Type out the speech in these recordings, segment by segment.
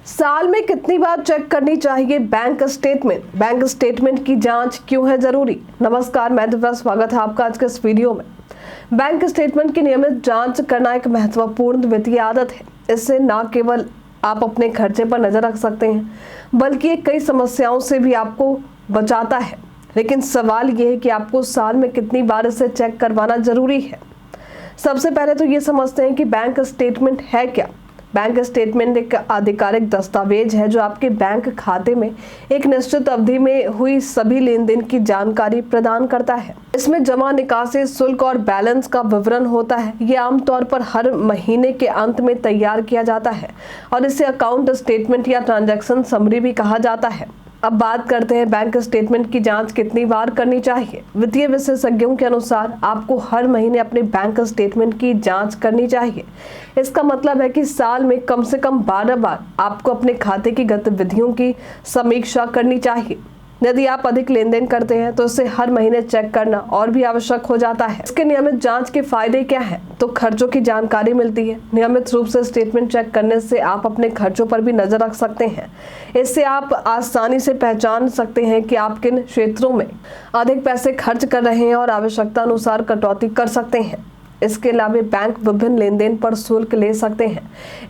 साल में कितनी बार चेक करनी चाहिए बैंक स्टेटमेंट? बैंक स्टेटमेंट की जांच क्यों है जरूरी? नमस्कार, मैं दिव्या, स्वागत है आपका आज के इस वीडियो में। बैंक स्टेटमेंट की नियमित जांच करना एक महत्वपूर्ण वित्तीय आदत है। इससे न केवल आप अपने खर्चे पर नजर रख सकते हैं, बल्कि ये कई समस्याओं से भी आपको बचाता है। लेकिन सवाल ये है कि आपको साल में कितनी बार इसे चेक करवाना जरूरी है। सबसे पहले तो ये समझते हैं कि बैंक स्टेटमेंट है क्या। बैंक स्टेटमेंट एक आधिकारिक दस्तावेज है जो आपके बैंक खाते में एक निश्चित अवधि में हुई सभी लेन देन की जानकारी प्रदान करता है। इसमें जमा, निकासी, शुल्क और बैलेंस का विवरण होता है। ये आमतौर पर हर महीने के अंत में तैयार किया जाता है और इसे अकाउंट स्टेटमेंट या ट्रांजैक्शन समरी भी कहा जाता है। अब बात करते हैं बैंक स्टेटमेंट की जांच कितनी बार करनी चाहिए। वित्तीय विशेषज्ञों के अनुसार आपको हर महीने अपने बैंक स्टेटमेंट की जांच करनी चाहिए। इसका मतलब है कि साल में कम से कम 12 बार आपको अपने खाते की गतिविधियों की समीक्षा करनी चाहिए। यदि आप अधिक लेन देन करते हैं तो इसे हर महीने चेक करना और भी आवश्यक हो जाता है। इसके नियमित जांच के फायदे क्या हैं? तो खर्चों की जानकारी मिलती है। नियमित रूप से स्टेटमेंट चेक करने से आप अपने खर्चों पर भी नजर रख सकते हैं। इससे आप आसानी से पहचान सकते हैं कि आप किन क्षेत्रों में अधिक पैसे खर्च कर रहे हैं और आवश्यकता अनुसार कटौती कर सकते हैं। इसके अलावा बैंक विभिन्न लेन देन पर शुल्क ले सकते हैं।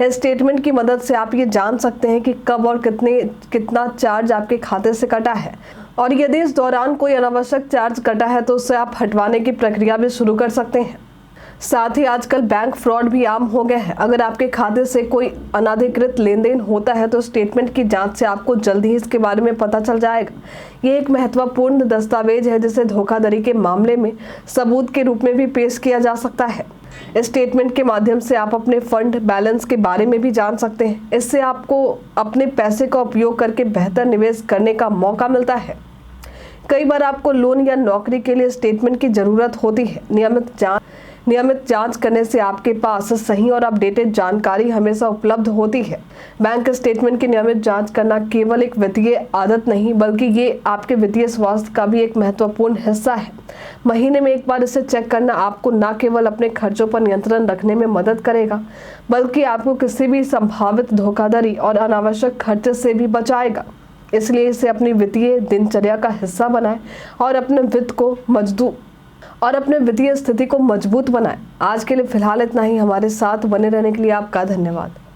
इस स्टेटमेंट की मदद से आप ये जान सकते हैं कि कब और कितना चार्ज आपके खाते से कटा है, और यदि इस दौरान कोई अनावश्यक चार्ज कटा है तो उसे आप हटवाने की प्रक्रिया भी शुरू कर सकते हैं। साथ ही आजकल बैंक फ्रॉड भी आम हो गए हैं। अगर आपके खाते से कोई अनधिकृत लेन देन होता है तो स्टेटमेंट की जांच से आपको जल्दी ही इसके बारे में पता चल जाएगा। ये एक महत्वपूर्ण दस्तावेज है जिसे धोखाधड़ी के मामले में सबूत के रूप में भी पेश किया जा सकता है। इस स्टेटमेंट के माध्यम से आप अपने फंड बैलेंस के बारे में भी जान सकते हैं। इससे आपको अपने पैसे का उपयोग करके बेहतर निवेश करने का मौका मिलता है। कई बार आपको लोन या नौकरी के लिए स्टेटमेंट की जरूरत होती है। नियमित जांच करने से आपके पास सही और अपडेटेड जानकारी हमेशा उपलब्ध होती है। बैंक स्टेटमेंट की नियमित जांच करना केवल एक वित्तीय आदत नहीं, बल्कि ये आपके वित्तीय स्वास्थ्य का भी एक महत्वपूर्ण हिस्सा है। महीने में एक बार इसे चेक करना आपको न केवल अपने खर्चों पर नियंत्रण रखने में मदद करेगा, बल्कि आपको किसी भी संभावित धोखाधड़ी और अनावश्यक खर्चे से भी बचाएगा। इसलिए इसे अपनी वित्तीय दिनचर्या का हिस्सा बनाएं और अपने वित्तीय स्थिति को मजबूत बनाएं। आज के लिए फिलहाल इतना ही। हमारे साथ बने रहने के लिए आपका धन्यवाद।